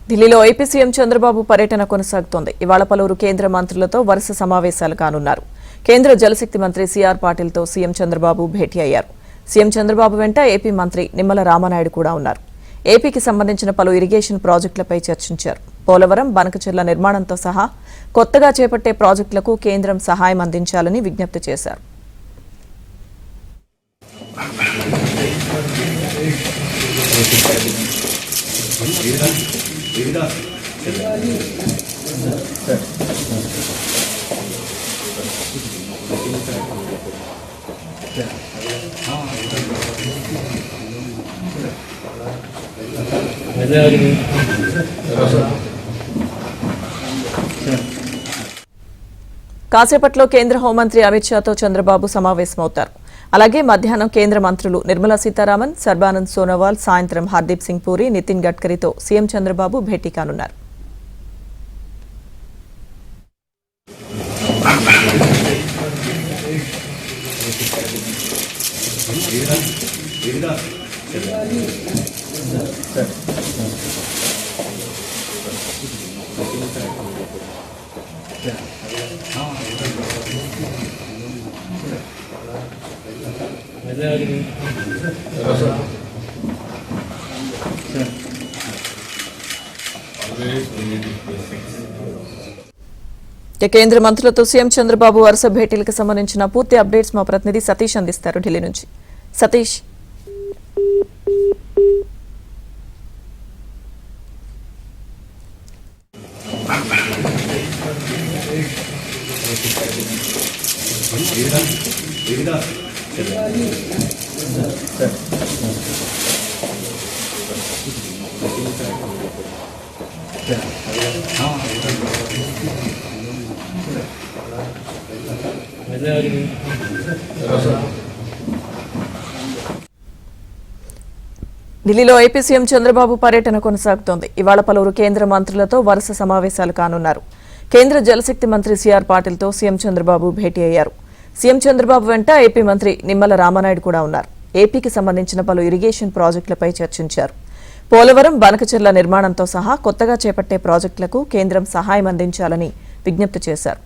ఢిల్లీలో AP CM Chandrababu పర్యటన కొనసాగుతోంది. ఇవాళ పలువురు కేంద్ర మంత్రులతో వరుస సమావేశాలు కానున్నారు. కేంద్ర జలశక్తి మంత్రి సిఆర్ పాటిల్తో సీఎం చంద్రబాబు భేటీ అయ్యారు. సీఎం చంద్రబాబు వెంట ఏపీ మంత్రి నిమ్మల రామనాయుడు కూడా ఉన్నారు. ఏపీకి సంబంధించిన పలు ఇరిగేషన్ ప్రాజెక్టులపై చర్చించారు. పోలవరం, బనకచెర్ల నిర్మాణంతో సహా కొత్తగా చేపట్టే ప్రాజెక్టులకు కేంద్రం సహాయం అందించాలని విజ్ఞప్తి చేశారు. కాసేపట్లో కేంద్ర హోంమంత్రి అమిత్ షాతో చంద్రబాబు సమావేశమవుతారు. అలాగే మధ్యాహ్నం కేంద్ర మంత్రులు నిర్మలా సీతారామన్, సర్బానంద్ సోనోవాల్, సాయంత్రం హర్దీప్ సింగ్ పూరి, నితిన్ గడ్కరీతో సీఎం చంద్రబాబు భేటీ కానున్నారు. కేంద్ర మంత్రులతో సీఎం చంద్రబాబు వరుస భేటీలకు సంబంధించిన పూర్తి అప్డేట్స్ మా ప్రతినిధి సతీష్ అందిస్తారు ఢిల్లీ నుంచి. సతీష్, ఢిల్లీలో ఏపీ సీఎం చంద్రబాబు పర్యటన కొనసాగుతోంది. ఇవాళ పలువురు కేంద్ర మంత్రులతో వరుస సమావేశాలు కానున్నారు. కేంద్ర జలశక్తి మంత్రి సిఆర్ పాటిల్తో సీఎం చంద్రబాబు భేటీ అయ్యారు. సీఎం చంద్రబాబు వెంట ఏపీ మంత్రి నిమ్మల రామనాయుడు కూడా ఉన్నారు. ఏపీకి సంబంధించిన పలు ఇరిగేషన్ ప్రాజెక్టులపై చర్చించారు. పోలవరం, బనకచెర్ల నిర్మాణంతో సహా కొత్తగా చేపట్టే ప్రాజెక్టులకు కేంద్రం సహాయం అందించాలని విజ్ఞప్తి చేశారు.